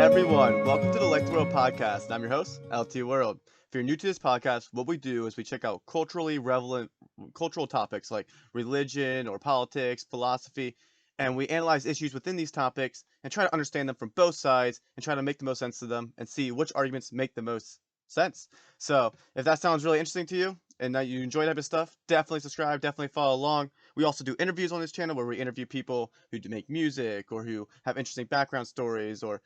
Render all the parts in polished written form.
everyone, welcome to the Like the World podcast. And I'm your host, LT World. If you're new to this podcast, what we do is we check out culturally relevant cultural topics like religion or politics, philosophy, and we analyze issues within these topics and try to understand them from both sides and try to make the most sense of them and see which arguments make the most sense. So, if that sounds really interesting to you and that you enjoy that type of stuff, definitely subscribe, definitely follow along. We also do interviews on this channel where we interview people who do make music or who have interesting background stories or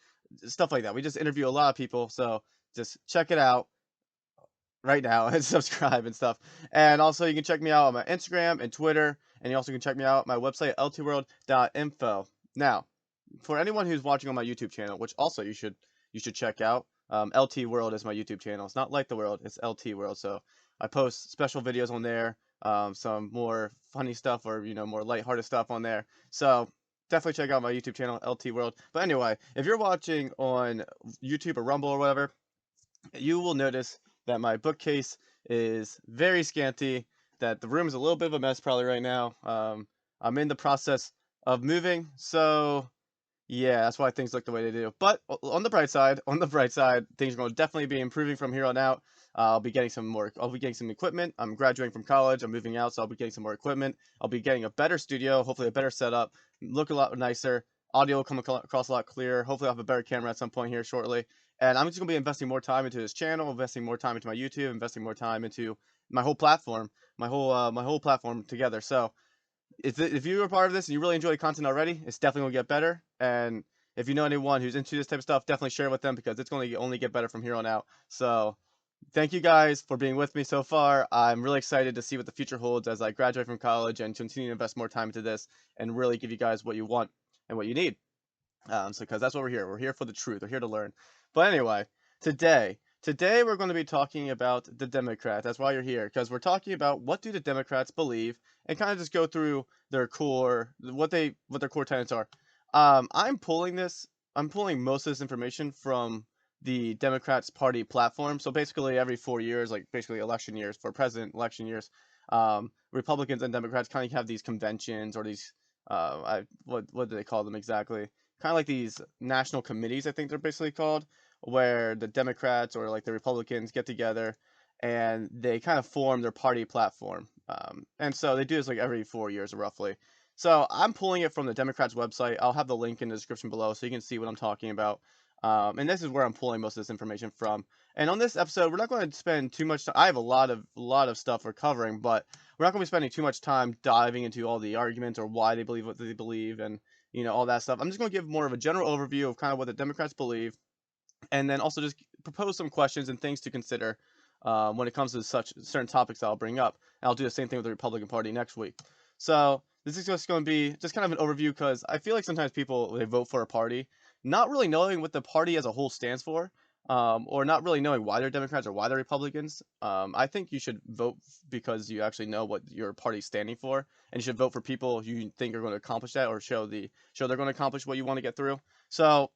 stuff like that. We just interview a lot of people, so just check it out right now and subscribe and stuff. And also, you can check me out on my Instagram and Twitter, and you also can check me out on my website ltworld.info. Now, for anyone who's watching on my YouTube channel, which also you should check out, LT World is my YouTube channel. It's not Like the World, it's LT World. So I post special videos on there, some more funny stuff or more lighthearted stuff on there. So definitely check out my YouTube channel, LT World. But anyway, if you're watching on YouTube or Rumble or whatever, you will notice that my bookcase is very scanty, that the room is a little bit of a mess probably right now. I'm in the process of moving, so yeah, that's why things look the way they do. But on the bright side, things are going to definitely be improving from here on out. I'll be getting some equipment. I'm graduating from college. I'm moving out, so I'll be getting some more equipment. I'll be getting a better studio, hopefully a better setup, look a lot nicer. Audio will come across a lot clearer. Hopefully I'll have a better camera at some point here shortly. And I'm just going to be investing more time into this channel, investing more time into my YouTube, investing more time into my whole platform, my whole platform together. So if you were part of this and you really enjoy the content already, it's definitely going to get better. And if you know anyone who's into this type of stuff, definitely share it with them because it's going to only get better from here on out. So thank you guys for being with me so far. I'm really excited to see what the future holds as I graduate from college and continue to invest more time into this and really give you guys what you want and what you need. Because that's what we're here. We're here for the truth. We're here to learn. But anyway, today we're going to be talking about the Democrats. That's why you're here, because we're talking about what do the Democrats believe and kind of just go through their core, what their core tenets are. I'm pulling most of this information from the Democrats Party platform. So basically, every 4 years, like basically election years for president, election years, Republicans and Democrats kind of have these conventions or these what do they call them exactly? Kind of like these national committees, I think they're basically called, where the Democrats or like the Republicans get together and they kind of form their party platform. And so they do this like every 4 years roughly. So I'm pulling it from the Democrats website. I'll have the link in the description below so you can see what I'm talking about. And this is where I'm pulling most of this information from. And on this episode, we're not going to spend too much time. I have a lot of stuff we're covering, but we're not going to be spending too much time diving into all the arguments or why they believe what they believe and all that stuff. I'm just going to give more of a general overview of kind of what the Democrats believe, and then also just propose some questions and things to consider when it comes to such certain topics that I'll bring up. And I'll do the same thing with the Republican Party next week. So this is just going to be just kind of an overview because I feel like sometimes people, they vote for a party not really knowing what the party as a whole stands for, or not really knowing why they're Democrats or why they're Republicans. I think you should vote because you actually know what your party's standing for, and you should vote for people you think are going to accomplish that or show they're going to accomplish what you want to get through. So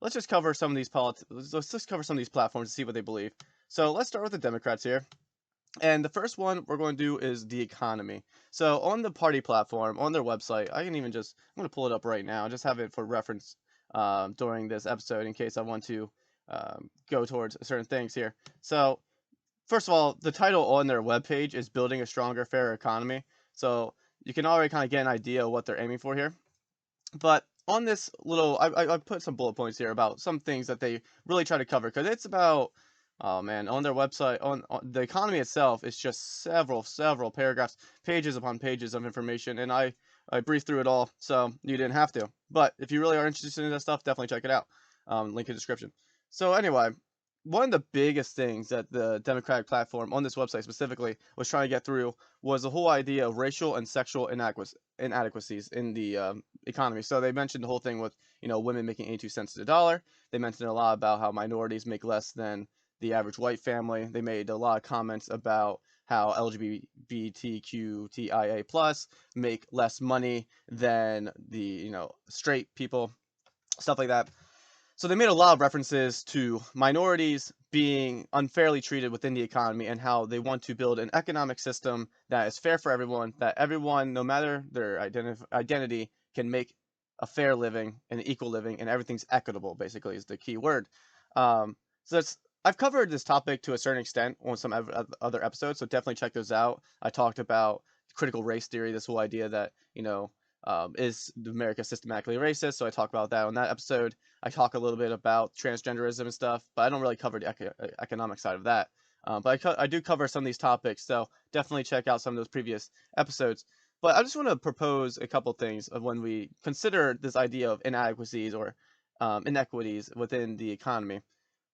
let's just cover some of these let's just cover some of these platforms to see what they believe. So let's start with the Democrats here. And the first one we're going to do is the economy. So on the party platform, on their website, I'm going to pull it up right now, just have it for reference during this episode in case I want to go towards certain things here. So first of all, the title on their webpage is Building a Stronger, Fairer Economy. So you can already kind of get an idea of what they're aiming for here. But on this little, I put some bullet points here about some things that they really try to cover, because it's about, oh man, on their website, on the economy itself, it's just several paragraphs, pages upon pages of information, and I briefed through it all, so you didn't have to. But if you really are interested in that stuff, definitely check it out. Link in the description. So anyway, one of the biggest things that the Democratic platform on this website specifically was trying to get through was the whole idea of racial and sexual inadequacies in the economy. So they mentioned the whole thing with women making 82 cents to the dollar. They mentioned a lot about how minorities make less than the average white family. They made a lot of comments about how LGBTQTIA plus make less money than the straight people, stuff like that. So they made a lot of references to minorities being unfairly treated within the economy and how they want to build an economic system that is fair for everyone, that everyone, no matter their identity, can make a fair living, and an equal living, and everything's equitable, basically, is the key word. So that's I've covered this topic to a certain extent on some other episodes, so definitely check those out. I talked about critical race theory, this whole idea that, is America systematically racist? So I talk about that on that episode. I talk a little bit about transgenderism and stuff, but I don't really cover the economic side of that. But I do cover some of these topics, so definitely check out some of those previous episodes. But I just want to propose a couple things of when we consider this idea of inadequacies or inequities within the economy.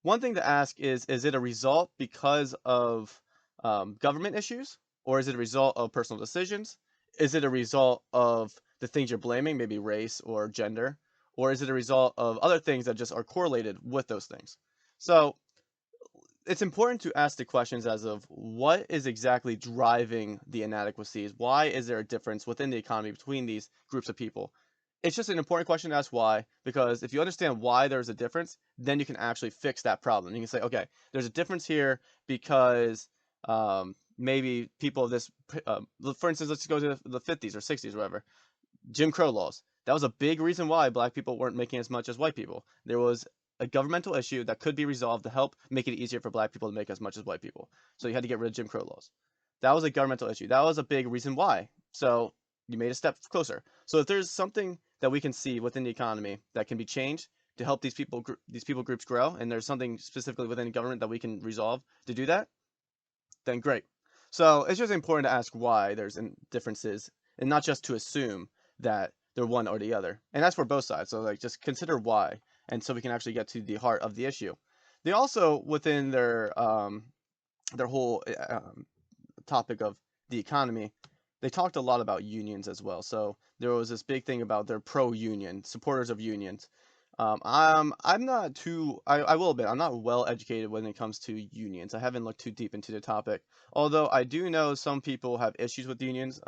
One thing to ask is it a result because of government issues, or is it a result of personal decisions? Is it a result of the things you're blaming, maybe race or gender? Or is it a result of other things that just are correlated with those things? So it's important to ask the questions as of what is exactly driving the inadequacies? Why is there a difference within the economy between these groups of people? It's just an important question to ask why, because if you understand why there's a difference, then you can actually fix that problem. You can say, okay, there's a difference here because maybe people of this, for instance, let's go to the 50s or 60s or whatever, Jim Crow laws. That was a big reason why black people weren't making as much as white people. There was a governmental issue that could be resolved to help make it easier for black people to make as much as white people. So you had to get rid of Jim Crow laws. That was a governmental issue. That was a big reason why. So you made a step closer. So if there's something that we can see within the economy that can be changed to help these people groups grow, and there's something specifically within the government that we can resolve to do that, then great. So it's just important to ask why there's differences, and not just to assume that they're one or the other. And that's for both sides. So like just consider why, and so we can actually get to the heart of the issue. They also, within their whole topic of the economy, they talked a lot about unions as well. So there was this big thing about they're pro-union, supporters of unions. I'm not too, I will admit, I'm not well educated when it comes to unions. I haven't looked too deep into the topic. Although I do know some people have issues with unions,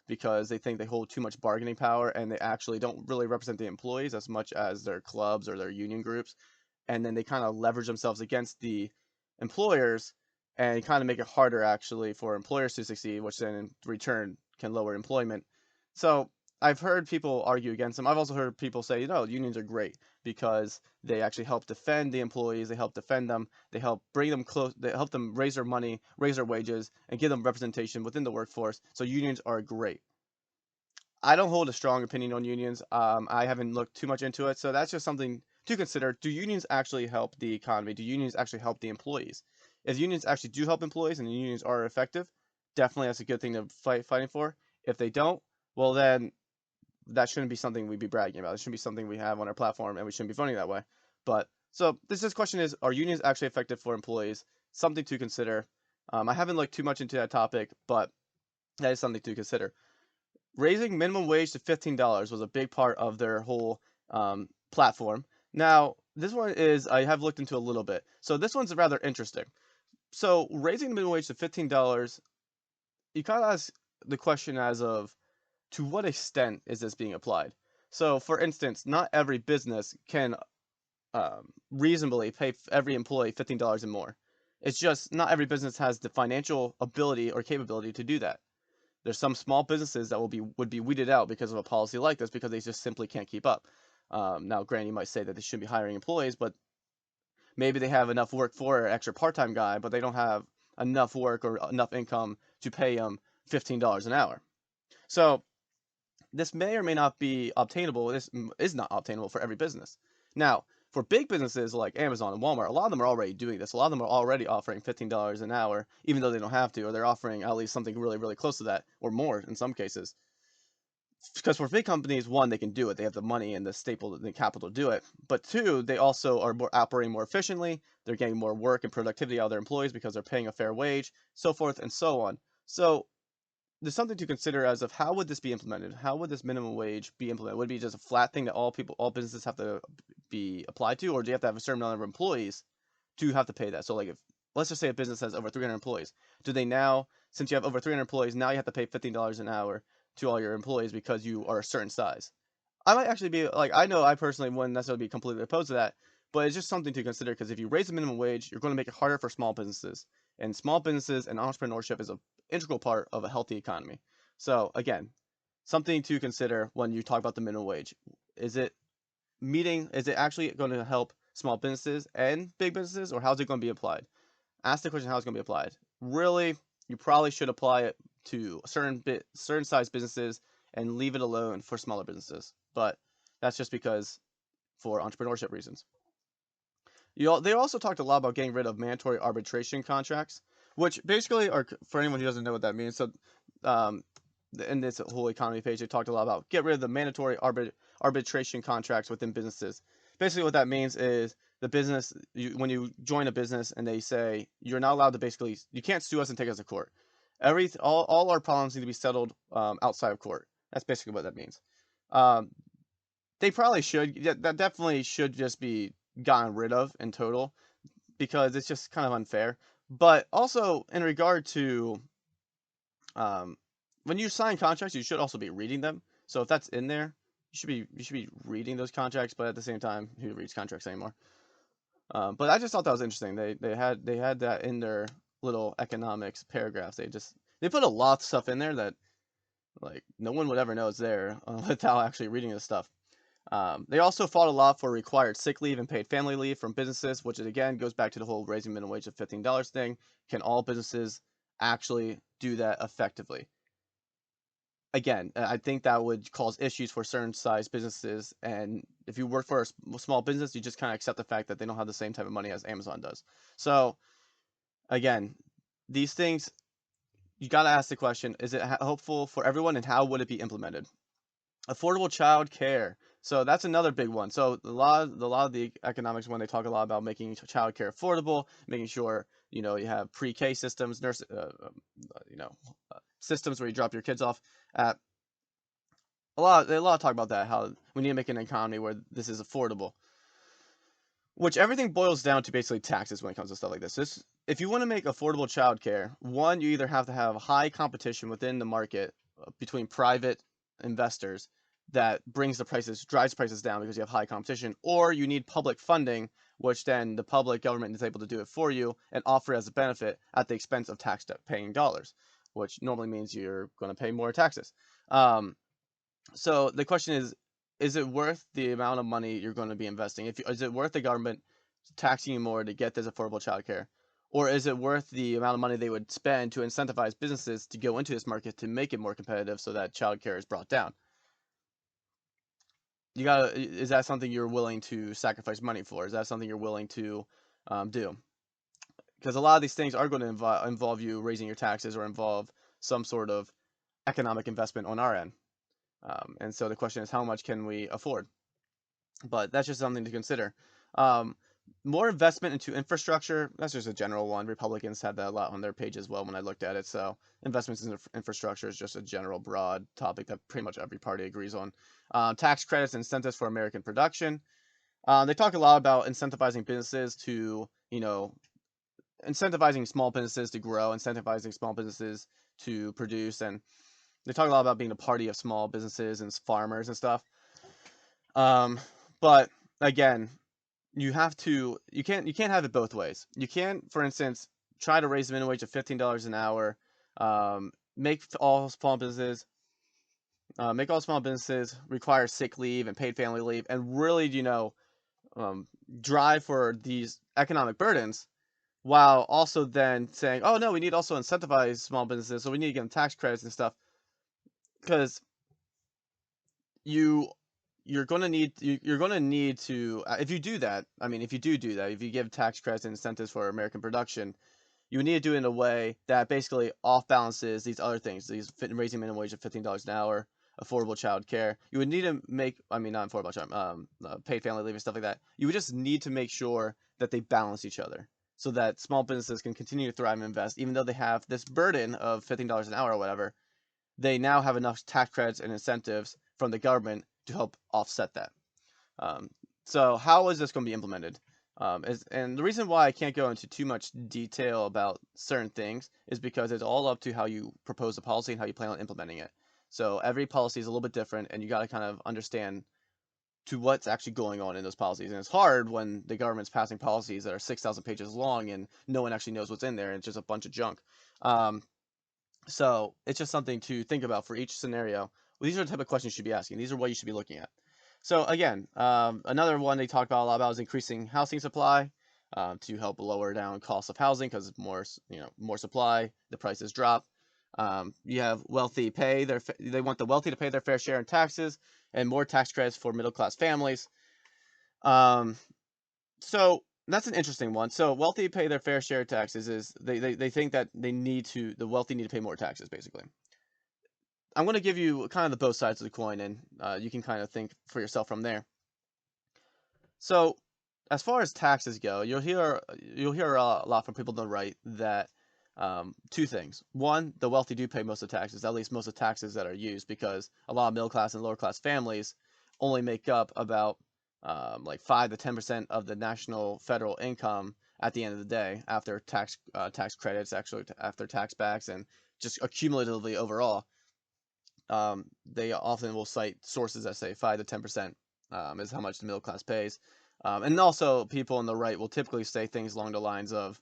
because they think they hold too much bargaining power and they actually don't really represent the employees as much as their clubs or their union groups. And then they kind of leverage themselves against the employers and kind of make it harder actually for employers to succeed, which then in return can lower employment. So I've heard people argue against them. I've also heard people say, unions are great because they actually help defend the employees, they help defend them, they help bring them close, they help them raise their money, raise their wages, and give them representation within the workforce. So unions are great. I don't hold a strong opinion on unions. I haven't looked too much into it, so that's just something to consider. Do unions actually help the economy? Do unions actually help the employees? If unions actually do help employees and the unions are effective, definitely that's a good thing to fighting for. If they don't, well then that shouldn't be something we'd be bragging about. It shouldn't be something we have on our platform, and we shouldn't be voting that way. But so this question is: are unions actually effective for employees? Something to consider. I haven't looked too much into that topic, but that is something to consider. Raising minimum wage to $15 was a big part of their whole platform. Now, this one is, I have looked into a little bit. So this one's rather interesting. So raising the minimum wage to $15, you kind of ask the question as of, to what extent is this being applied? So for instance, not every business can reasonably pay every employee $15 and more. It's just not every business has the financial ability or capability to do that. There's some small businesses that would be weeded out because of a policy like this because they just simply can't keep up. Now, granted, you might say that they shouldn't be hiring employees, but maybe they have enough work for an extra part-time guy, but they don't have enough work or enough income to pay him $15 an hour. So this may or may not be obtainable. This is not obtainable for every business. Now, for big businesses like Amazon and Walmart, a lot of them are already doing this. A lot of them are already offering $15 an hour, even though they don't have to, or they're offering at least something really, really close to that, or more in some cases. Because for big companies, one, they can do it. They have the money and the staple, the capital to do it. But two, they also are operating more efficiently. They're getting more work and productivity out of their employees because they're paying a fair wage, so forth and so on. So there's something to consider as of how would this be implemented? How would this minimum wage be implemented? Would it be just a flat thing that all businesses have to be applied to, or do you have to have a certain number of employees to have to pay that? So like if let's just say a business has over 300 employees, do they now, since you have over 300 employees, now you have to pay $15 an hour to all your employees because you are a certain size? I might actually be like, I know I personally wouldn't necessarily be completely opposed to that, but it's just something to consider because if you raise the minimum wage, you're going to make it harder for small businesses. And small businesses and entrepreneurship is an integral part of a healthy economy. So again, something to consider when you talk about the minimum wage. is it is it actually going to help small businesses and big businesses, or how's it going to be applied? Ask the question how it's going to be applied. Really, you probably should apply it to certain size businesses and leave it alone for smaller businesses. But that's just because for entrepreneurship reasons. They also talked a lot about getting rid of mandatory arbitration contracts, which basically are, for anyone who doesn't know what that means. So, um, in this whole economy page, they talked a lot about get rid of the mandatory arbitration contracts within businesses. Basically, what that means is the business, when you join a business and they say you're not allowed to basically, you can't sue us and take us to court. All our problems need to be settled outside of court. That's basically what that means. Um, they probably should. That definitely should just be gotten rid of in total because it's just kind of unfair. But also in regard to um, when you sign contracts, you should also be reading them. So if that's in there, you should be reading those contracts. But at the same time, who reads contracts anymore? But I just thought that was interesting. They had that in their little economics paragraphs. They put a lot of stuff in there that like no one would ever know it's there without actually reading this stuff. They also fought a lot for required sick leave and paid family leave from businesses, which again goes back to the whole raising minimum wage of $15 thing. Can all businesses actually do that effectively? Again, I think that would cause issues for certain size businesses. And if you work for a small business, you just kind of accept the fact that they don't have the same type of money as Amazon does. So again, these things, you got to ask the question, is it helpful for everyone and how would it be implemented? Affordable child care. So that's another big one. So a lot of the economics when they talk a lot about making child care affordable, making sure you have pre-K systems, you know, systems where you drop your kids off at. A lot of talk about that, how we need to make an economy where this is affordable, which everything boils down to basically taxes when it comes to stuff like this. If you want to make affordable childcare, one, you either have to have high competition within the market between private investors that drives prices down because you have high competition, or you need public funding, which then the public government is able to do it for you and offer as a benefit at the expense of tax-paying dollars, which normally means you're going to pay more taxes. So the question is it worth the amount of money you're going to be investing? Is it worth the government taxing you more to get this affordable childcare? Or is it worth the amount of money they would spend to incentivize businesses to go into this market to make it more competitive so that childcare is brought down? Is that something you're willing to sacrifice money for? Is that something you're willing to do? Because a lot of these things are going to involve you raising your taxes or involve some sort of economic investment on our end. And so the question is, how much can we afford? But that's just something to consider. Um, More investment into infrastructure. That's just a general one. Republicans had that a lot on their page as well when I looked at it. So investments in infrastructure is just a general broad topic that pretty much every party agrees on. Tax credits and incentives for American production. They talk a lot about incentivizing businesses to, incentivizing small businesses to grow, incentivizing small businesses to produce, and they talk a lot about being a party of small businesses and farmers and stuff. But again, you can't have it both ways. You can't, for instance, try to raise the minimum wage to $15 an hour, make all small businesses require sick leave and paid family leave, and really, drive for these economic burdens, while also then saying, oh no, we need also incentivize small businesses, so we need to give them tax credits and stuff, because you you're going to need to, if you do that, I mean, if you do that, if you give tax credits and incentives for American production, you need to do it in a way that basically off balances these other things, these raising minimum wage of $15 an hour, affordable child care. You would need to make, I mean, not affordable child, paid family leave and stuff like that. You would just need to make sure that they balance each other so that small businesses can continue to thrive and invest, even though they have this burden of $15 an hour or whatever. They now have enough tax credits and incentives from the government to help offset that. Um, so how is this going to be implemented? And the reason why I can't go into too much detail about certain things is because it's all up to how you propose the policy and how you plan on implementing it. So every policy is a little bit different, and you got to kind of understand to what's actually going on in those policies. And it's hard when the government's passing policies that are 6,000 pages long and no one actually knows what's in there, and it's just a bunch of junk. So it's just something to think about for each scenario. Well, these are the type of questions you should be asking. These are what you should be looking at. So again, another one they talk about a lot about is increasing housing supply to help lower down costs of housing because more more supply, the prices drop. You have wealthy pay they want the wealthy to pay their fair share in taxes and more tax credits for middle class families. Um, so that's an interesting one. So wealthy pay their fair share of taxes is they think that the wealthy need to pay more taxes basically. I'm going to give you kind of the both sides of the coin, and you can kind of think for yourself from there. So, as far as taxes go, you'll hear a lot from people on the right that two things. One, the wealthy do pay most of the taxes, at least most of the taxes that are used, because a lot of middle class and lower class families only make up about like 5 to 10% of the national federal income at the end of the day after tax credits, actually after tax backs, and just accumulatively overall. They often will cite sources that say 5 to 10% is how much the middle class pays. And also, people on the right will typically say things along the lines of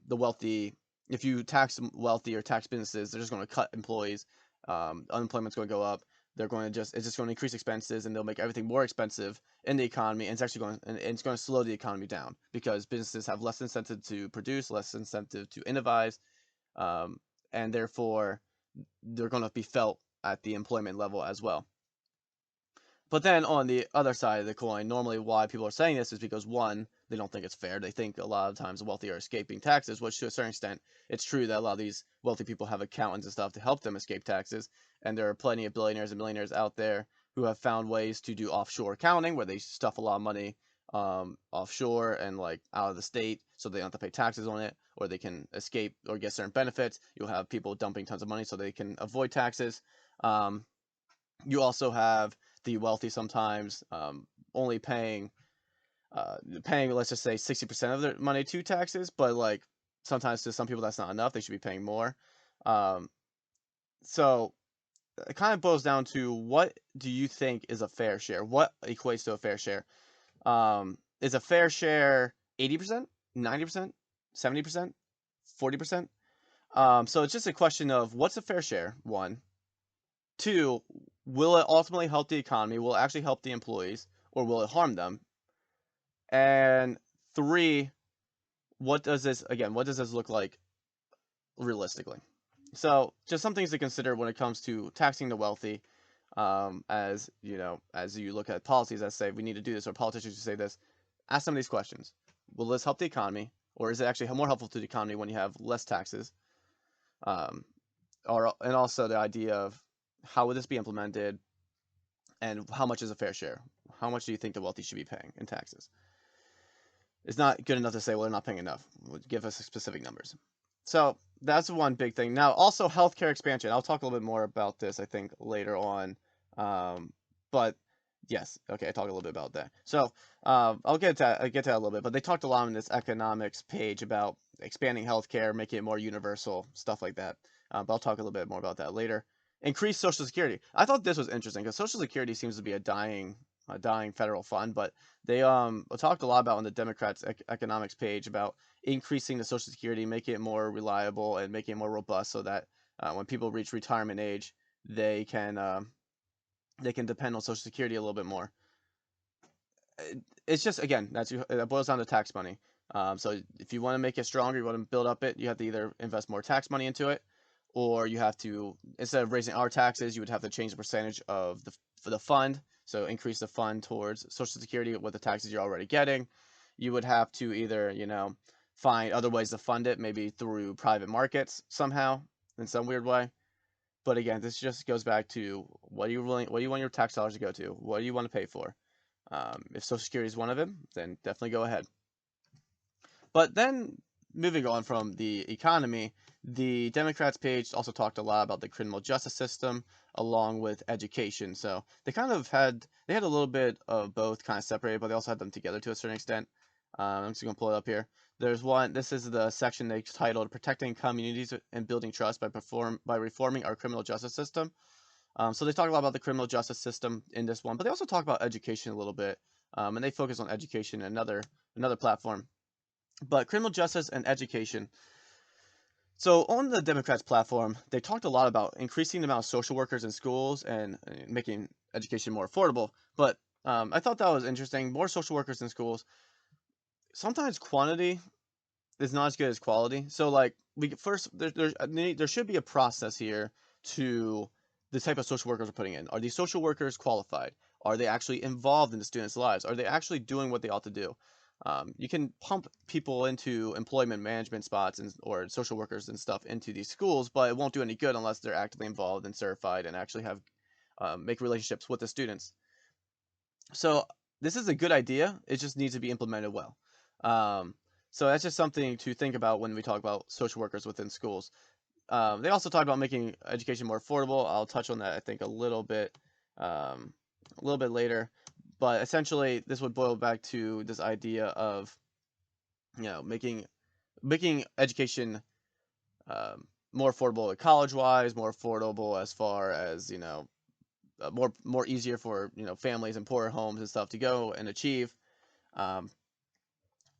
the wealthy, if you tax wealthy or tax businesses, they're just going to cut employees. Unemployment's going to go up. It's just going to increase expenses, and they'll make everything more expensive in the economy. And it's going to slow the economy down because businesses have less incentive to produce, less incentive to innovate, and therefore they're going to be felt at the employment level as well. But then on the other side of the coin, normally why people are saying this is because one, they don't think it's fair. They think a lot of times the wealthy are escaping taxes, which to a certain extent, it's true that a lot of these wealthy people have accountants and stuff to help them escape taxes. And there are plenty of billionaires and millionaires out there who have found ways to do offshore accounting where they stuff a lot of money offshore and like out of the state so they don't have to pay taxes on it, or they can escape or get certain benefits. You'll have people dumping tons of money so they can avoid taxes. Um, you also have the wealthy sometimes only paying let's just say 60% of their money to taxes, but like sometimes to some people that's not enough. They should be paying more. Um, so it kind of boils down to, what do you think is a fair share? What equates to a fair share? Is a fair share 80%, 90%, 70%, 40%? So it's just a question of what's a fair share, one. Two, will it ultimately help the economy? Will it actually help the employees, or will it harm them? And three, what does this look like realistically? So just some things to consider when it comes to taxing the wealthy. As you look at policies that say we need to do this, or politicians who say this, ask some of these questions. Will this help the economy, or is it actually more helpful to the economy when you have less taxes? Um, and also the idea of how would this be implemented, and how much is a fair share? How much do you think the wealthy should be paying in taxes? It's not good enough to say, well, they're not paying enough. Give us specific numbers. So that's one big thing. Now, also healthcare expansion. I'll talk a little bit more about this, I think, later on. But yes, okay, I talk a little bit about that. So I'll get to that a little bit. But they talked a lot on this economics page about expanding healthcare, making it more universal, stuff like that. But I'll talk a little bit more about that later. Increase Social Security. I thought this was interesting because Social Security seems to be a dying federal fund, but they talked a lot about on the Democrats' economics page about increasing the Social Security, making it more reliable and making it more robust, so that when people reach retirement age, they can depend on Social Security a little bit more. It's just, again, that boils down to tax money. So if you want to make it stronger, you want to build up it, you have to either invest more tax money into it, or you have to, instead of raising our taxes, you would have to change the percentage of the fund. So increase the fund towards Social Security with the taxes you're already getting. You would have to either, find other ways to fund it, maybe through private markets somehow, in some weird way. But again, this just goes back to what do you want your tax dollars to go to? What do you want to pay for? If Social Security is one of them, then definitely go ahead. But then, moving on from the economy, the Democrats page also talked a lot about the criminal justice system along with education. So they had a little bit of both kind of separated, but they also had them together to a certain extent. I'm just going to pull it up here. There's one. This is the section they titled "Protecting Communities and Building Trust by Reforming Our Criminal Justice System." So they talk a lot about the criminal justice system in this one, but they also talk about education a little bit, and they focus on education in another platform. But criminal justice and education. So on the Democrats' platform, they talked a lot about increasing the amount of social workers in schools and making education more affordable. But I thought that was interesting. More social workers in schools. Sometimes quantity is not as good as quality. So like we first there should be a process here to the type of social workers we're putting in. Are these social workers qualified? Are they actually involved in the students' lives? Are they actually doing what they ought to do? You can pump people into employment management spots and or social workers and stuff into these schools, but it won't do any good unless they're actively involved and certified and actually have make relationships with the students. So this is a good idea. It just needs to be implemented well. Um, so that's just something to think about when we talk about social workers within schools. They also talk about making education more affordable. I'll touch on that, I think, a little bit later. But essentially, this would boil back to this idea of making education more affordable college wise, more affordable as far as more easier for families and poorer homes and stuff to go and achieve. Um,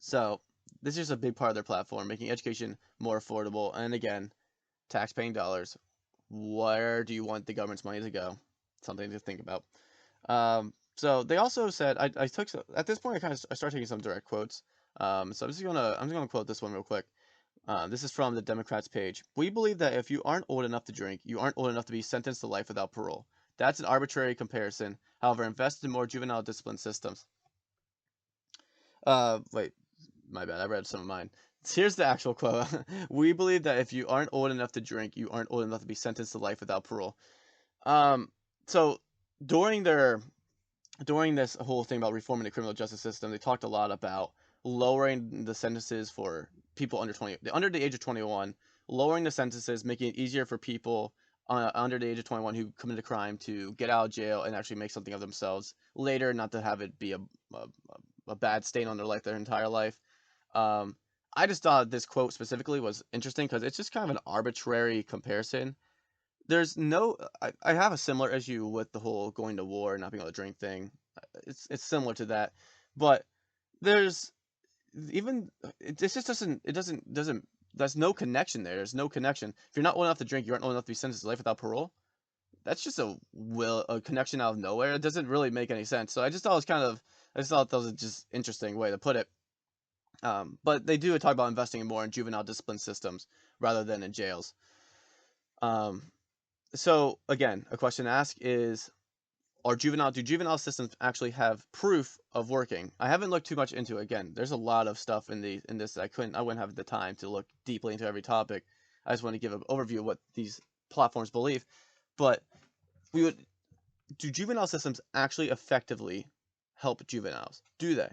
so this is just a big part of their platform, making education more affordable. And again, tax-paying dollars. Where do you want the government's money to go? Something to think about. So they also said I took at this point I started taking some direct quotes. So I'm just gonna quote this one real quick. This is from the Democrats page. We believe that if you aren't old enough to drink, you aren't old enough to be sentenced to life without parole. That's an arbitrary comparison. However, invest in more juvenile discipline systems. Wait, my bad. I read some of mine. Here's the actual quote. We believe that if you aren't old enough to drink, you aren't old enough to be sentenced to life without parole. Um, so during their during this whole thing about reforming the criminal justice system, they talked a lot about lowering the sentences for people under the age of 21, lowering the sentences, making it easier for people under the age of 21 who committed a crime to get out of jail and actually make something of themselves later, not to have it be a, a bad stain on their life their entire life. Um, I just thought this quote specifically was interesting because it's just kind of an arbitrary comparison. There's no, I have a similar issue with the whole going to war and not being able to drink thing. It's similar to that, but there's even this just doesn't there's no connection there. There's no connection. If you're not old enough to drink, you aren't old enough to be sentenced to life without parole. That's just a connection out of nowhere. It doesn't really make any sense. So I just thought that was a just interesting way to put it. But they do talk about investing more in juvenile discipline systems rather than in jails. Um, so again, a question to ask is, do juvenile systems actually have proof of working? I haven't looked too much into it. Again, there's a lot of stuff in this that I wouldn't have the time to look deeply into every topic. I just want to give an overview of what these platforms believe. But we would do juvenile systems actually effectively help juveniles? Do they?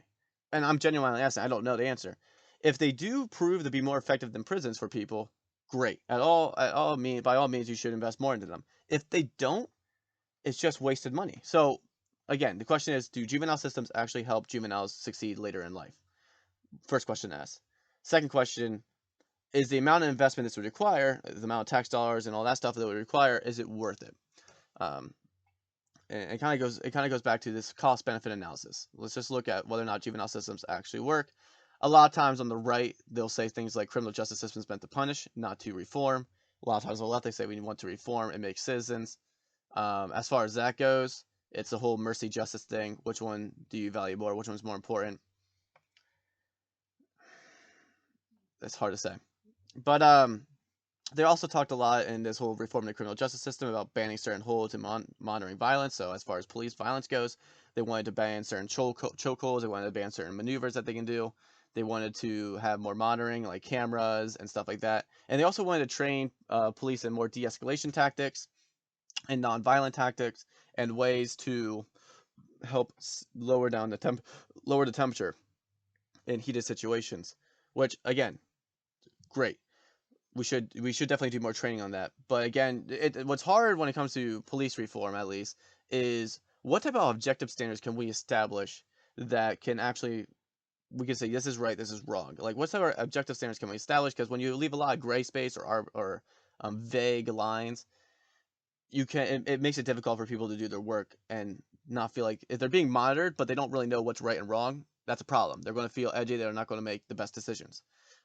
And I'm genuinely asking, I don't know the answer. If they do prove to be more effective than prisons for people, great. By all means, you should invest more into them. If they don't, it's just wasted money. So again, the question is, do juvenile systems actually help juveniles succeed later in life? First question to ask. Second question, is the amount of investment this would require, the amount of tax dollars and all that stuff that it would require, is it worth it? Um, and it kind of goes back to this cost benefit analysis. Let's just look at whether or not juvenile systems actually work. A lot of times on the right, they'll say things like criminal justice systems meant to punish, not to reform. A lot of times on the left, they say we want to reform and make citizens. As far as that goes, it's the whole mercy justice thing. Which one do you value more? Which one's more important? It's hard to say. But they also talked a lot in this whole reform of the criminal justice system about banning certain holds and monitoring violence. So as far as police violence goes, they wanted to ban certain chokeholds. They wanted to ban certain maneuvers that they can do. They wanted to have more monitoring, like cameras and stuff like that. And they also wanted to train police in more de-escalation tactics and non-violent tactics and ways to help lower the temperature in heated situations. Which again, great. We should definitely do more training on that. But again, what's hard when it comes to police reform, at least, is what type of objective standards can we establish that can actually we can say this is right, this is wrong. Like what type of objective standards can we establish? Because when you leave a lot of gray space or vague lines, it makes it difficult for people to do their work and not feel like if they're being monitored, but they don't really know what's right and wrong. That's a problem. They're going to feel edgy. They're not going to make the best decisions.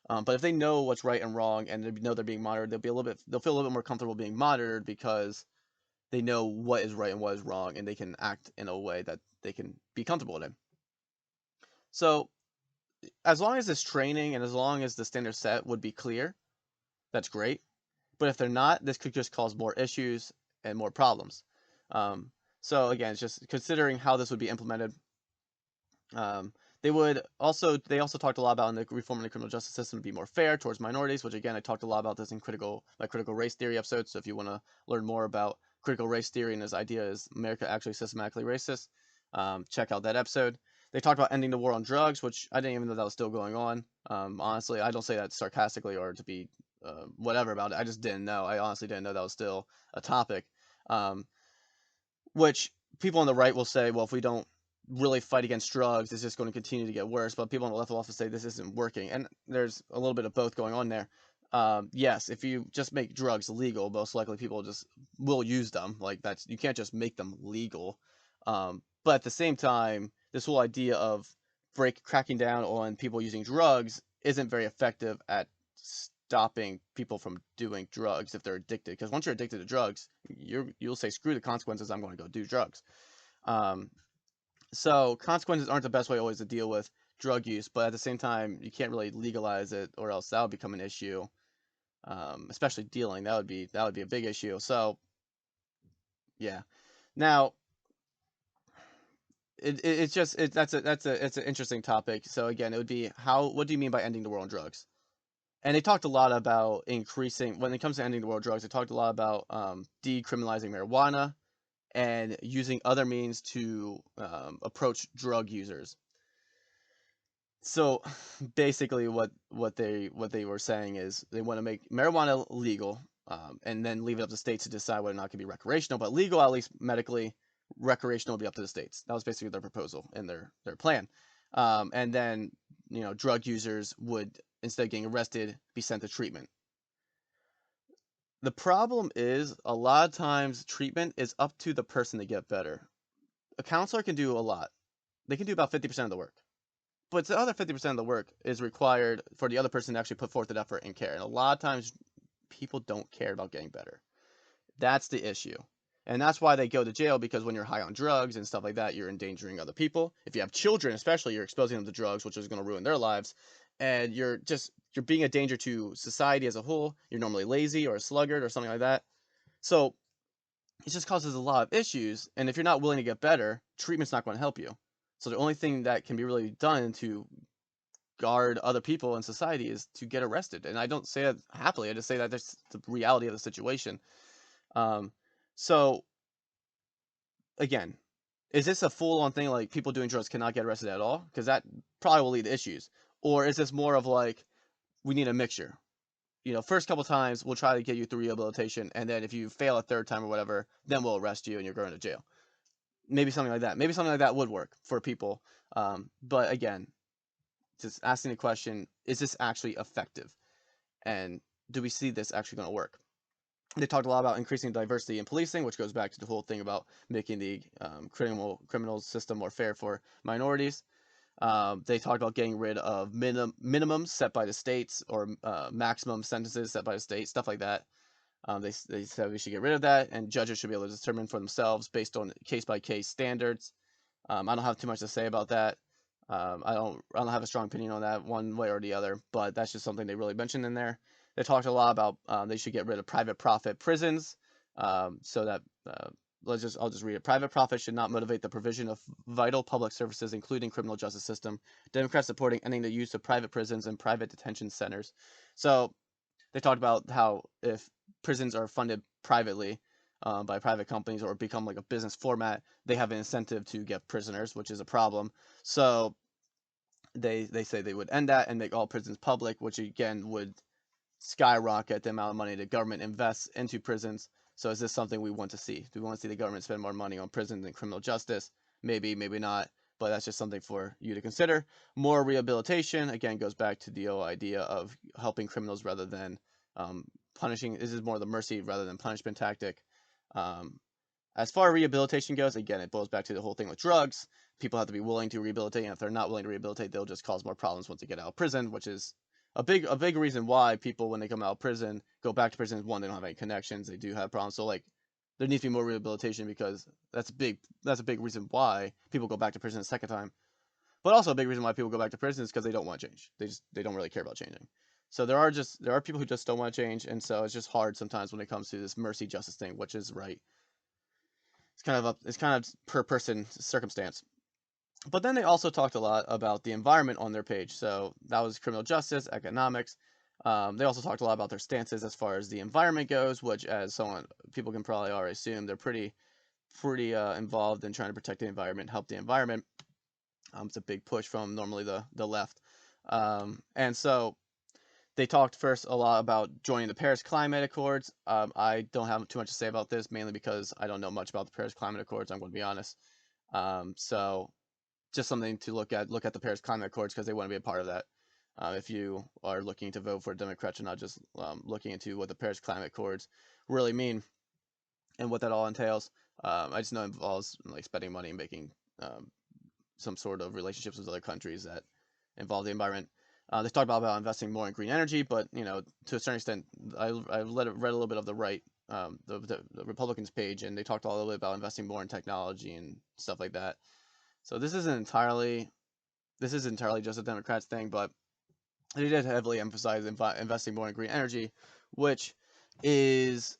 But if they know what's right and wrong and they know they're being monitored, they'll feel a little bit more comfortable being monitored because they know what is right and what is wrong, and they can act in a way that they can be comfortable in. So as long as this training and as long as the standard set would be clear, that's great. But if they're not, this could just cause more issues and more problems. Um, so again, it's just considering how this would be implemented. Um, they also talked a lot about in the reforming the criminal justice system to be more fair towards minorities, which again I talked a lot about this in critical race theory episode. So if you want to learn more about critical race theory and his idea is America actually systematically racist, check out that episode. They talked about ending the war on drugs, which I didn't even know that was still going on. Honestly, I don't say that sarcastically or to be whatever about it. I just didn't know. I honestly didn't know that was still a topic. Um, which people on the right will say, well, if we don't really fight against drugs, it's just going to continue to get worse. But people on the left will also say this isn't working. And there's a little bit of both going on there. Yes, if you just make drugs legal, most likely people just will use them. Like you can't just make them legal. But at the same time, this whole idea of cracking down on people using drugs isn't very effective at stopping people from doing drugs if they're addicted. Because once you're addicted to drugs, you'll say screw the consequences. I'm going to go do drugs. So consequences aren't the best way always to deal with drug use, but at the same time, you can't really legalize it, or else that would become an issue. Especially dealing, that would be a big issue. So yeah. Now that's an interesting topic. So again, it would be what do you mean by ending the war on drugs? And they talked a lot about when it comes to ending the war on drugs, they talked a lot about decriminalizing marijuana and using other means to approach drug users. So basically what they were saying is they want to make marijuana legal, and then leave it up to states to decide whether or not it can be recreational, but legal, at least medically. Recreational would be up to the states. That was basically their proposal and their plan. And then, drug users would, instead of getting arrested, be sent to treatment. The problem is a lot of times treatment is up to the person to get better. A counselor can do a lot. They can do about 50% of the work. But the other 50% of the work is required for the other person to actually put forth the effort and care. And a lot of times people don't care about getting better. That's the issue. And that's why they go to jail, because when you're high on drugs and stuff like that, you're endangering other people. If you have children, especially, you're exposing them to drugs, which is going to ruin their lives. And you're being a danger to society as a whole. You're normally lazy or a sluggard or something like that. So it just causes a lot of issues. And if you're not willing to get better, treatment's not going to help you. So the only thing that can be really done to guard other people in society is to get arrested. And I don't say that happily. I just say that that's the reality of the situation. So again, is this a full-on thing like people doing drugs cannot get arrested at all? Because that probably will lead to issues. Or is this more of like, we need a mixture? First couple times we'll try to get you through rehabilitation, and then if you fail a third time or whatever, then we'll arrest you and you're going to jail. Maybe something like that. Maybe something like that would work for people. But again, just asking the question, is this actually effective? And do we see this actually going to work? They talked a lot about increasing diversity in policing, which goes back to the whole thing about making the criminal system more fair for minorities. They talked about getting rid of minimums set by the states, or maximum sentences set by the state, stuff like that. They said we should get rid of that, and judges should be able to determine for themselves based on case-by-case standards. I don't have too much to say about that. I don't have a strong opinion on that one way or the other, but that's just something they really mentioned in there. They talked a lot about they should get rid of private profit prisons, so that I'll just read it. Private profit should not motivate the provision of vital public services, including criminal justice system. Democrats supporting ending the use of private prisons and private detention centers. So they talked about how if prisons are funded privately by private companies or become like a business format, they have an incentive to get prisoners, which is a problem. So they say they would end that and make all prisons public, which again would skyrocket the amount of money the government invests into prisons. So is this something we want to see? Do we want to see the government spend more money on prisons and criminal justice? Maybe, maybe not, but that's just something for you to consider. More rehabilitation, again, goes back to the whole idea of helping criminals rather than punishing. This is more the mercy rather than punishment tactic. As far as rehabilitation goes, again, it boils back to the whole thing with drugs. People have to be willing to rehabilitate, and if they're not willing to rehabilitate, they'll just cause more problems once they get out of prison, which is a big reason why people, when they come out of prison, go back to prison. One, they don't have any connections. They do have problems. So like there needs to be more rehabilitation, because that's a big reason why people go back to prison a second time. But also a big reason why people go back to prison is because they don't want to change. They don't really care about changing. So there are people who just don't want to change, and so it's just hard sometimes when it comes to this mercy justice thing, which is right. It's kind of per person circumstance. But then they also talked a lot about the environment on their page. So that was criminal justice, economics. They also talked a lot about their stances as far as the environment goes, which, as someone people can probably already assume, they're pretty involved in trying to protect the environment, help the environment. It's a big push from normally the left. And so they talked first a lot about joining the Paris Climate Accords. I don't have too much to say about this, mainly because I don't know much about the Paris Climate Accords, I'm going to be honest. So just something to look at the Paris Climate Accords, because they want to be a part of that. If you are looking to vote for Democrats, and not just looking into what the Paris Climate Accords really mean and what that all entails. I just know it involves like spending money and making some sort of relationships with other countries that involve the environment. They talked about investing more in green energy, but to a certain extent, I've read a little bit of the right, the Republicans page, and they talked a little bit about investing more in technology and stuff like that. So this isn't entirely just a Democrats thing, but they did heavily emphasize investing more in green energy, which is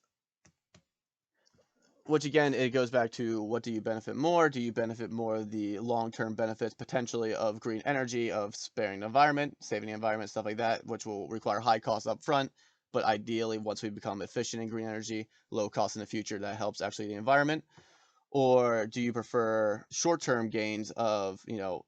which again, it goes back to, what do you benefit more? Do you benefit more of the long-term benefits potentially of green energy, of sparing the environment, saving the environment, stuff like that, which will require high costs up front, but ideally once we become efficient in green energy, low cost in the future, that helps actually the environment? Or do you prefer short-term gains of,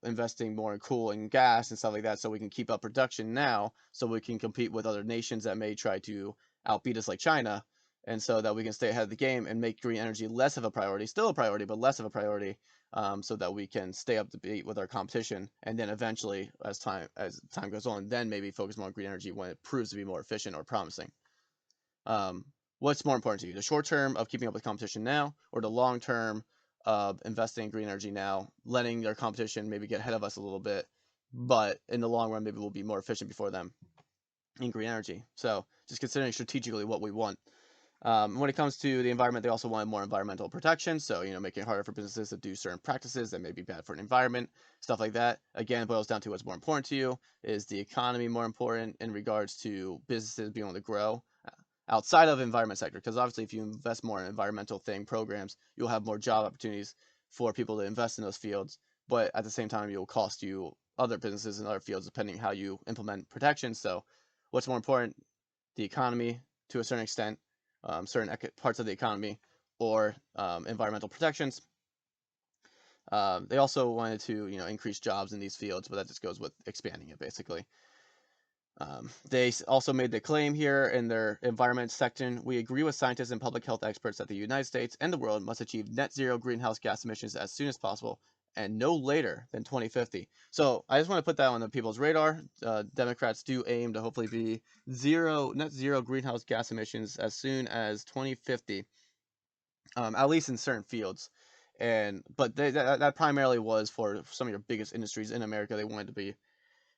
investing more in coal and gas and stuff like that, so we can keep up production now, so we can compete with other nations that may try to outbeat us, like China, and so that we can stay ahead of the game and make green energy less of a priority, still a priority, but less of a priority, so that we can stay up to date with our competition, and then eventually, as time goes on, then maybe focus more on green energy when it proves to be more efficient or promising. What's more important to you, the short term of keeping up with competition now, or the long term of investing in green energy now, letting their competition maybe get ahead of us a little bit, but in the long run, maybe we'll be more efficient before them in green energy? So just considering strategically what we want. When it comes to the environment, they also wanted more environmental protection. So, making it harder for businesses to do certain practices that may be bad for an environment, stuff like that. Again, it boils down to what's more important to you. Is the economy more important in regards to businesses being able to grow outside of environment sector? Because obviously, if you invest more in environmental programs, you'll have more job opportunities for people to invest in those fields. But at the same time, it will cost you other businesses in other fields, depending how you implement protection. So what's more important? The economy, to a certain extent, certain parts of the economy, or environmental protections. They also wanted to, increase jobs in these fields, but that just goes with expanding it, basically. They also made the claim here in their environment section: we agree with scientists and public health experts that the United States and the world must achieve net zero greenhouse gas emissions as soon as possible, and no later than 2050. So I just want to put that on the people's radar. Democrats do aim to hopefully be net zero greenhouse gas emissions as soon as 2050, at least in certain fields. But that primarily was for some of your biggest industries in America. They wanted to be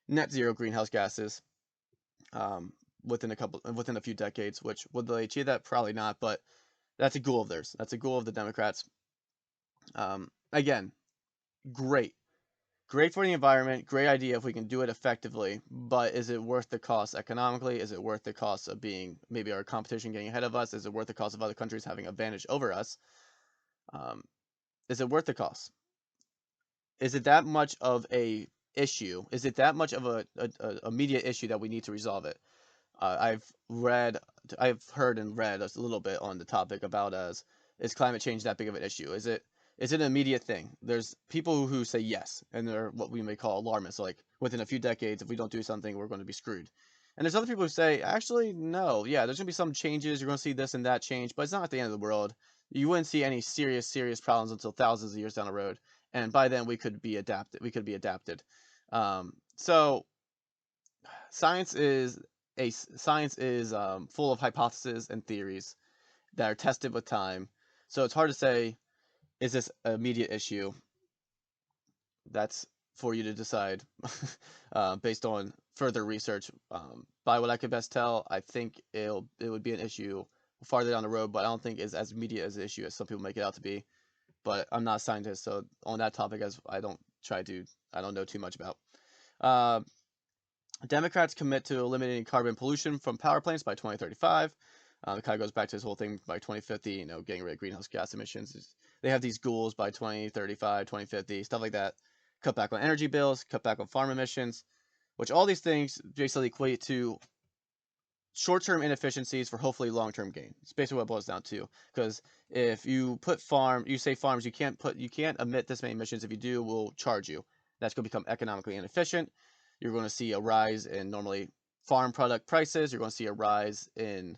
net zero greenhouse gases within a few decades. Which, would they achieve that? Probably not, but that's a goal of theirs. That's a goal of the Democrats. Again, great for the environment, great idea if we can do it effectively, but is it worth the cost economically? Is it worth the cost of being maybe our competition getting ahead of us? Is it worth the cost of other countries having advantage over us? Is it worth the cost? Is it that much of a issue? Is it that much of a immediate issue that we need to resolve it? I've heard and read a little bit on the topic about, is climate change that big of an issue? Is it an immediate thing? There's people who say yes, and they're what we may call alarmists, like within a few decades, if we don't do something, we're going to be screwed. And there's other people who say, actually, no, yeah, there's going to be some changes, you're going to see this and that change, but it's not the end of the world. You wouldn't see any serious problems until thousands of years down the road, and by then we could be adapted. So science is full of hypotheses and theories that are tested with time. So it's hard to say, is this an immediate issue? That's for you to decide based on further research. By what I could best tell, I think it would be an issue farther down the road, but I don't think is as immediate as an issue as some people make it out to be. But I'm not a scientist, so on that topic, as I don't know too much about. Uh, Democrats commit to eliminating carbon pollution from power plants by 2035. It kind of goes back to this whole thing by 2050, getting rid of greenhouse gas emissions. They have these goals by 2035, 2050, stuff like that. Cut back on energy bills, cut back on farm emissions, which all these things basically equate to short-term inefficiencies for hopefully long-term gain. It's basically what it boils down to. Because if you say farms, you can't emit this many emissions. If you do, we'll charge you. That's going to become economically inefficient. You're going to see a rise in normally farm product prices. You're going to see a rise in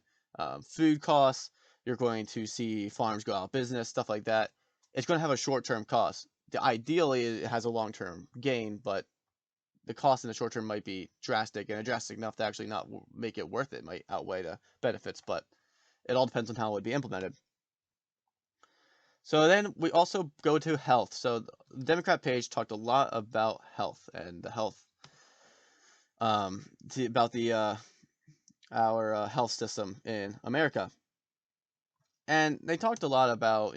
food costs. You're going to see farms go out of business, stuff like that. It's going to have a short-term cost. Ideally, it has a long-term gain, but the cost in the short term might be drastic, and drastic enough to actually not make it worth it. It might outweigh the benefits, but it all depends on how it would be implemented. So then we also go to health. So the Democrat page talked a lot about health and the health, about our health system in America, and they talked a lot about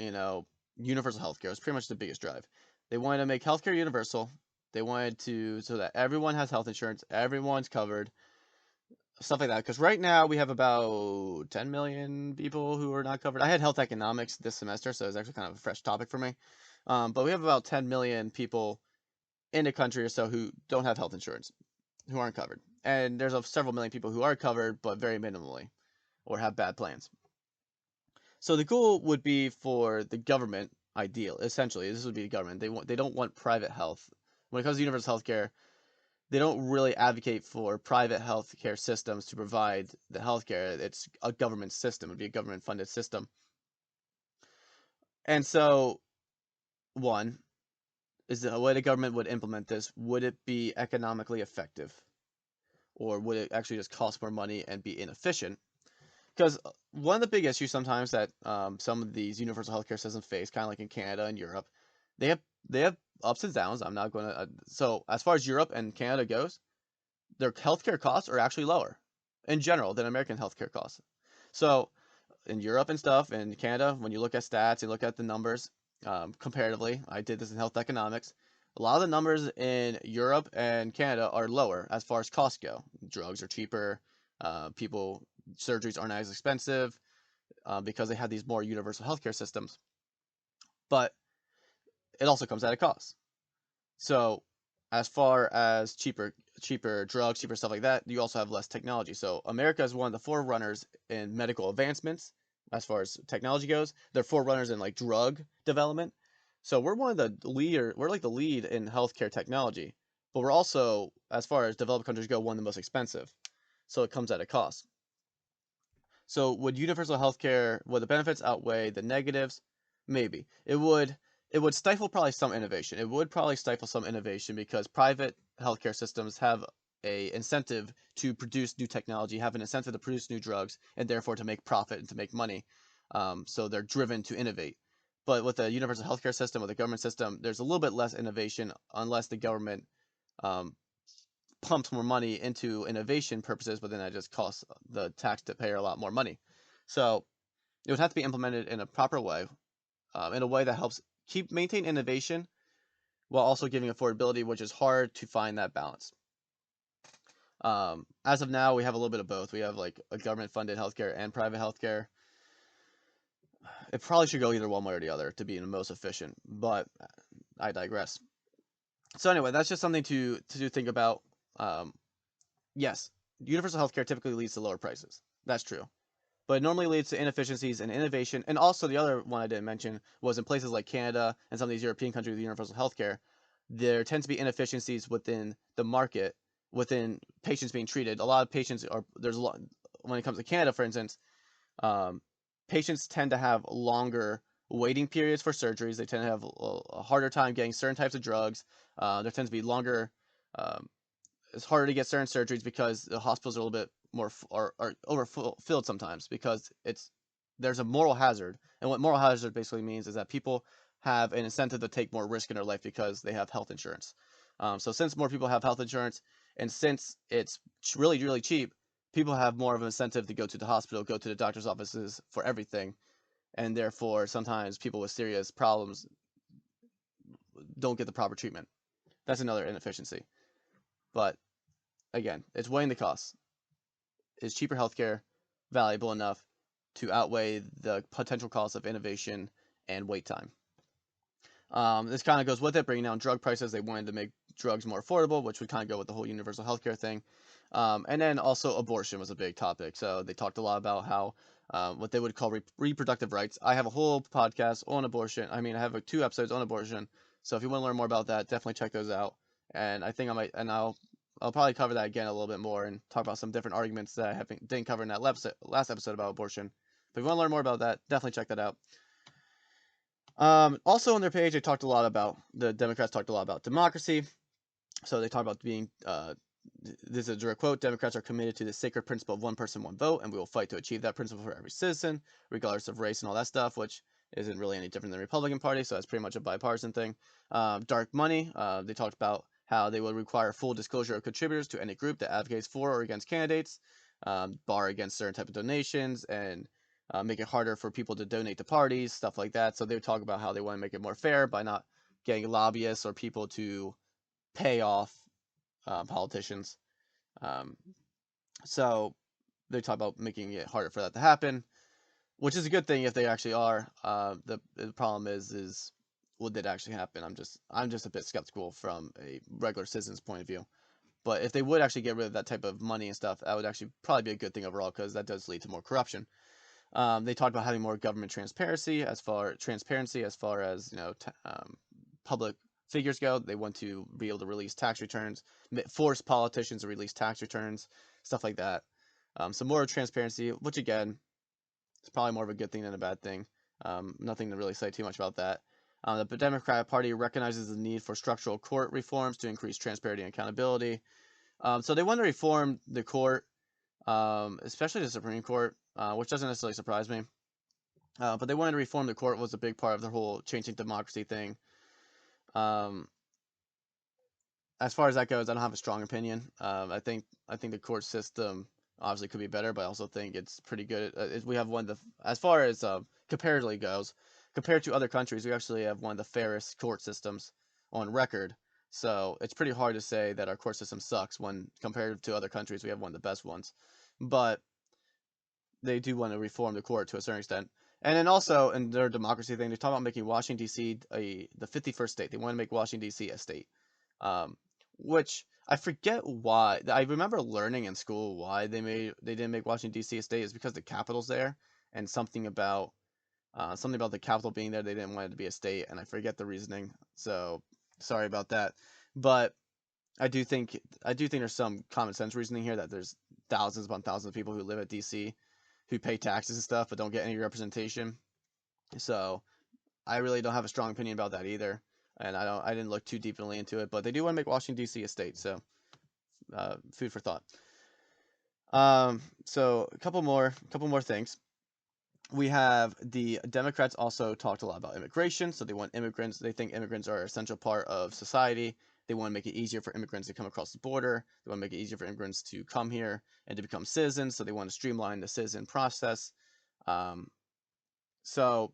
universal healthcare. It's pretty much the biggest drive. They wanted to make healthcare universal. They wanted to so that everyone has health insurance, everyone's covered, stuff like that. Because right now we have about 10 million people who are not covered. I had health economics this semester, so it's actually kind of a fresh topic for me. But we have about 10 million people in the country or so who don't have health insurance, who aren't covered. And there's several million people who are covered, but very minimally, or have bad plans. So the goal would be for the government, essentially, this would be the government. They don't want private health. When it comes to universal health care, they don't really advocate for private healthcare systems to provide the healthcare. It's a government system. It would be a government-funded system. And so, one, is the way the government would implement this, would it be economically effective? Or would it actually just cost more money and be inefficient? Because one of the big issues sometimes that some of these universal healthcare systems face, kind of like in Canada and Europe, they have ups and downs. I'm not going to. So as far as Europe and Canada goes, their healthcare costs are actually lower in general than American healthcare costs. So in Europe and stuff, in Canada, when you look at stats, you look at the numbers comparatively. I did this in health economics. A lot of the numbers in Europe and Canada are lower as far as costs go. Drugs are cheaper. Surgeries aren't as expensive because they have these more universal healthcare systems. But it also comes at a cost. So as far as cheaper drugs, cheaper stuff like that, you also have less technology. So America is one of the forerunners in medical advancements as far as technology goes. They're forerunners in like drug development. So we're one of the leader. We're like the lead in healthcare technology, but we're also, as far as developed countries go, one of the most expensive. So it comes at a cost. So would universal healthcare, would the benefits outweigh the negatives? Maybe. It would stifle probably some innovation. It would probably stifle some innovation because private healthcare systems have a incentive to produce new technology, have an incentive to produce new drugs, and therefore to make profit and to make money. So they're driven to innovate. But with a universal healthcare system, with a government system, there's a little bit less innovation unless the government um, pumps more money into innovation purposes, but then that just costs the taxpayer a lot more money. So it would have to be implemented in a proper way, in a way that helps maintain innovation while also giving affordability, which is hard to find that balance. As of now, we have a little bit of both. We have like a government-funded healthcare and private healthcare. It probably should go either one way or the other to be the most efficient, but I digress. So anyway, that's just something to think about. Yes, universal healthcare typically leads to lower prices. That's true. But it normally leads to inefficiencies and innovation. And also the other one I didn't mention was in places like Canada and some of these European countries with universal healthcare, there tends to be inefficiencies within the market, within patients being treated. A lot of patients when it comes to Canada, for instance, patients tend to have longer waiting periods for surgeries. They tend to have a harder time getting certain types of drugs. There tends to be longer it's harder to get certain surgeries because the hospitals are a little bit more are overfilled sometimes because there's a moral hazard. And what moral hazard basically means is that people have an incentive to take more risk in their life because they have health insurance. So since more people have health insurance and since it's really, really cheap, people have more of an incentive to go to the hospital, go to the doctor's offices for everything, and therefore sometimes people with serious problems don't get the proper treatment. That's another inefficiency. But again, it's weighing the costs. Is cheaper healthcare valuable enough to outweigh the potential costs of innovation and wait time? This kind of goes with it, bringing down drug prices. They wanted to make drugs more affordable, which would kind of go with the whole universal healthcare thing. And then also abortion was a big topic. So they talked a lot about how what they would call reproductive rights. I have a whole podcast on abortion. I mean, I have 2 episodes on abortion. So if you want to learn more about that, definitely check those out. And I think I might, and I'll probably cover that again a little bit more and talk about some different arguments that I didn't cover in that last episode about abortion. But if you want to learn more about that, definitely check that out. Also on their page, the Democrats talked a lot about democracy. So they talk about being, this is a direct quote, Democrats are committed to the sacred principle of one person, one vote, and we will fight to achieve that principle for every citizen, regardless of race and all that stuff, which isn't really any different than the Republican Party, so that's pretty much a bipartisan thing. Dark money, they talked about how they would require full disclosure of contributors to any group that advocates for or against candidates, bar against certain type of donations, and make it harder for people to donate to parties, stuff like that. So they would talk about how they want to make it more fair by not getting lobbyists or people to pay off politicians. So they talk about making it harder for that to happen, which is a good thing if they actually are. The problem is would that actually happen? I'm just a bit skeptical from a regular citizen's point of view. But if they would actually get rid of that type of money and stuff, that would actually probably be a good thing overall, because that does lead to more corruption. They talked about having more government transparency as far as public figures go. They want to be able to release tax returns, force politicians to release tax returns, stuff like that. So more transparency, which again is probably more of a good thing than a bad thing. Nothing to really say too much about that. The Democratic Party recognizes the need for structural court reforms to increase transparency and accountability. So they want to reform the court, especially the Supreme Court, which doesn't necessarily surprise me. But they wanted to reform the court, was a big part of the whole changing democracy thing. As far as that goes, I don't have a strong opinion. I think the court system obviously could be better, but I also think it's pretty good. We have one of the, as far as comparatively goes, compared to other countries, we actually have one of the fairest court systems on record. So it's pretty hard to say that our court system sucks when compared to other countries, we have one of the best ones. But they do want to reform the court to a certain extent. And then also in their democracy thing, they talk about making Washington D.C. The 51st state. They want to make Washington D.C. a state, which I forget why. I remember learning in school why they didn't make Washington D.C. a state is because the capital's there, and something about the capital being there. They didn't want it to be a state, and I forget the reasoning. So sorry about that, but I do think there's some common sense reasoning here, that there's thousands upon thousands of people who live at D.C. who pay taxes and stuff but don't get any representation. So I really don't have a strong opinion about that either, and I didn't look too deeply into it. But they do want to make Washington D.C. a state, so food for thought. So a couple more things. We have the Democrats also talked a lot about immigration. So they want immigrants. They think immigrants are an essential part of society. They want to make it easier for immigrants to come across the border. They want to make it easier for immigrants to come here and to become citizens. So they want to streamline the citizen process. So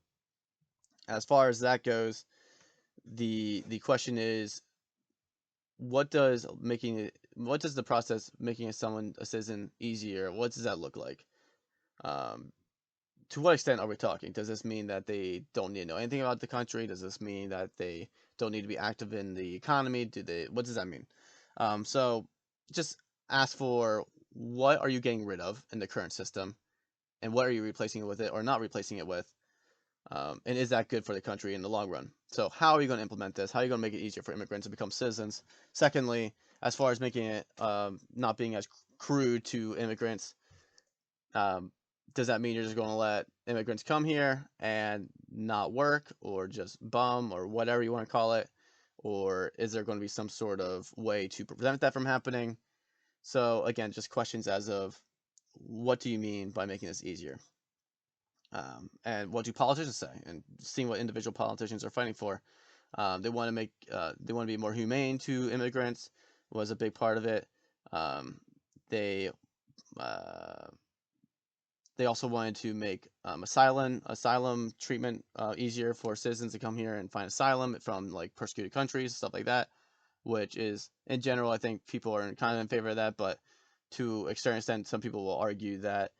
as far as that goes, the question is, what does the process making someone a citizen easier? What does that look like? To what extent are we talking? Does this mean that they don't need to know anything about the country? Does this mean that they don't need to be active in the economy? What does that mean? So just ask for, what are you getting rid of in the current system, and what are you replacing it with, or not replacing it with? And is that good for the country in the long run? So how are you going to implement this? How are you going to make it easier for immigrants to become citizens? Secondly, as far as making it not being as crude to immigrants, does that mean you're just going to let immigrants come here and not work, or just bum, or whatever you want to call it? Or is there going to be some sort of way to prevent that from happening? So again, just questions as of, what do you mean by making this easier? And what do politicians say? And seeing what individual politicians are fighting for. They want to be more humane to immigrants, was a big part of it. They they also wanted to make asylum treatment easier for citizens to come here and find asylum from like persecuted countries, stuff like that. Which is, in general, I think people are kind of in favor of that, but to a certain extent, some people will argue that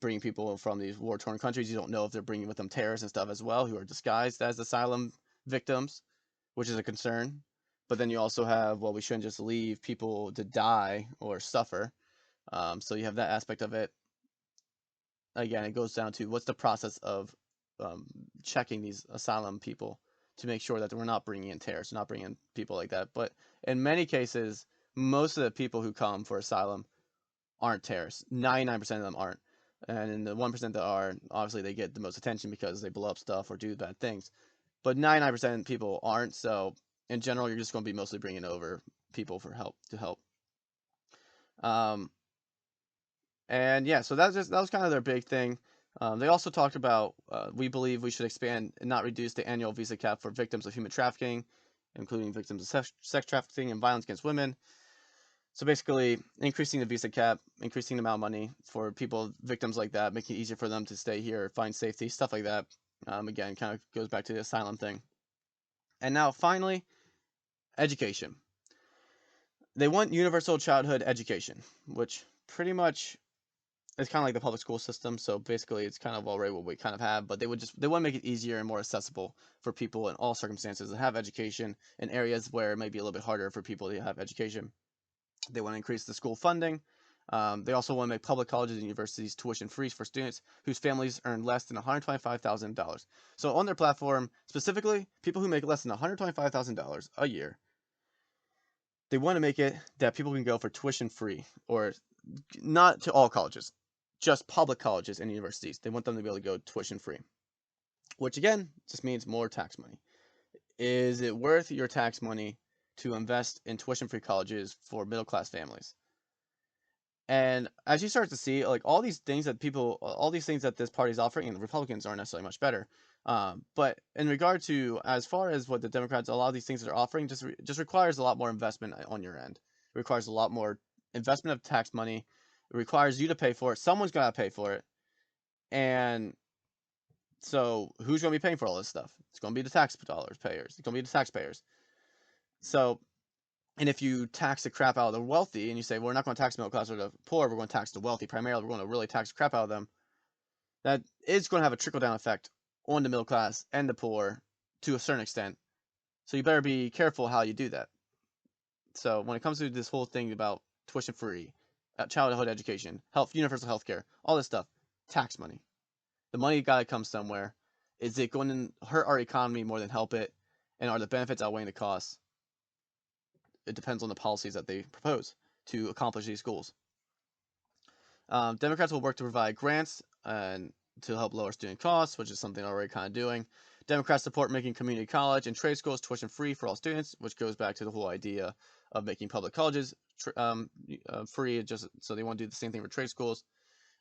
bringing people from these war-torn countries, you don't know if they're bringing with them terrorists and stuff as well, who are disguised as asylum victims, which is a concern. But then you also have, well, we shouldn't just leave people to die or suffer. So you have that aspect of it. Again, it goes down to what's the process of checking these asylum people to make sure that we're not bringing in terrorists, not bringing in people like that. But in many cases, most of the people who come for asylum aren't terrorists. 99% of them aren't. And in the 1% that are, obviously they get the most attention because they blow up stuff or do bad things. But 99% of people aren't. So in general, you're just going to be mostly bringing over people for help to help. And yeah, so that was kind of their big thing. They also talked about we believe we should expand and not reduce the annual visa cap for victims of human trafficking, including victims of sex trafficking and violence against women. So basically, increasing the visa cap, increasing the amount of money for people, victims like that, making it easier for them to stay here, find safety, stuff like that. Again, kind of goes back to the asylum thing. And now, finally, education. They want universal childhood education, which pretty much it's kind of like the public school system. So basically, it's kind of already what we kind of have, but they want to make it easier and more accessible for people in all circumstances to have education in areas where it may be a little bit harder for people to have education. They want to increase the school funding. They also want to make public colleges and universities tuition free for students whose families earn less than $125,000. So on their platform, specifically, people who make less than $125,000 a year, they want to make it that people can go for tuition free, or not to all colleges, just public colleges and universities. They want them to be able to go tuition free, which again just means more tax money. Is it worth your tax money to invest in tuition free colleges for middle class families? And as you start to see, like all these things that this party is offering, and the Republicans aren't necessarily much better. But in regard to as far as what the Democrats, a lot of these things that they're offering just requires a lot more investment on your end. It requires a lot more investment of tax money. It requires you to pay for it. Someone's got to pay for it. And so who's going to be paying for all this stuff? It's going to be the taxpayers. It's going to be the taxpayers. So, and if you tax the crap out of the wealthy and you say, well, we're not going to tax the middle class or the poor, we're going to tax the wealthy primarily, we're going to really tax the crap out of them, that is going to have a trickle-down effect on the middle class and the poor to a certain extent. So you better be careful how you do that. So when it comes to this whole thing about tuition-free, childhood education, universal health care, all this stuff, tax money. The money got to come somewhere. Is it going to hurt our economy more than help it? And are the benefits outweighing the costs? It depends on the policies that they propose to accomplish these goals. Democrats will work to provide grants and to help lower student costs, which is something they're already kind of doing. Democrats support making community college and trade schools tuition free for all students, which goes back to the whole idea of making public colleges free, just so they want to do the same thing for trade schools.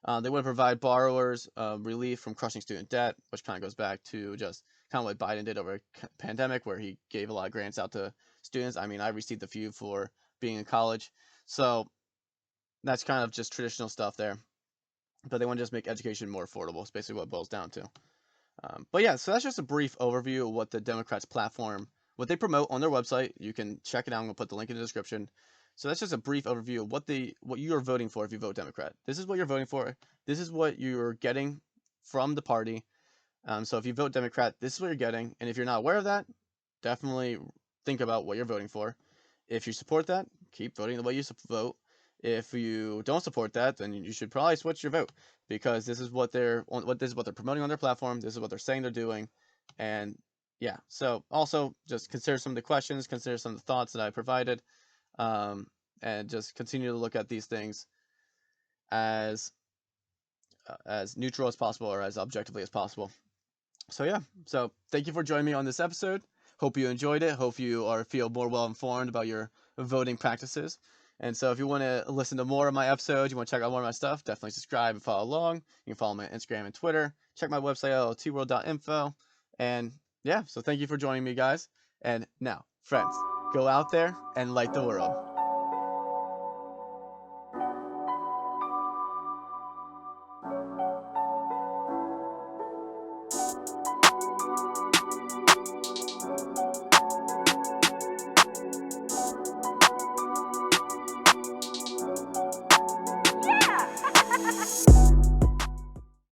They want to provide borrowers relief from crushing student debt, which kind of goes back to just kind of what Biden did over a pandemic, where he gave a lot of grants out to students. I mean, I received a few for being in college. So that's kind of just traditional stuff there. But they want to just make education more affordable. It's basically what it boils down to. But yeah, so that's just a brief overview of what the Democrats' platform, what they promote on their website. You can check it out. I'm going to put the link in the description. So that's just a brief overview of what you are voting for if you vote Democrat. This is what you're voting for. This is what you're getting from the party. So if you vote Democrat, this is what you're getting. And if you're not aware of that, definitely think about what you're voting for. If you support that, keep voting the way you vote. If you don't support that, then you should probably switch your vote, because this is what they're promoting on their platform. This is what they're saying they're doing. And yeah, so also just consider some of the questions, consider some of the thoughts that I provided, and just continue to look at these things as neutral as possible, or as objectively as possible. So yeah, so thank you for joining me on this episode. Hope you enjoyed it. Hope you feel more well informed about your voting practices. And so if you want to listen to more of my episodes, you want to check out more of my stuff, definitely subscribe and follow along. You can follow me on Instagram and Twitter. Check my website out, tworld.info. And yeah, so thank you for joining me, guys. And now, friends, go out there and light the world.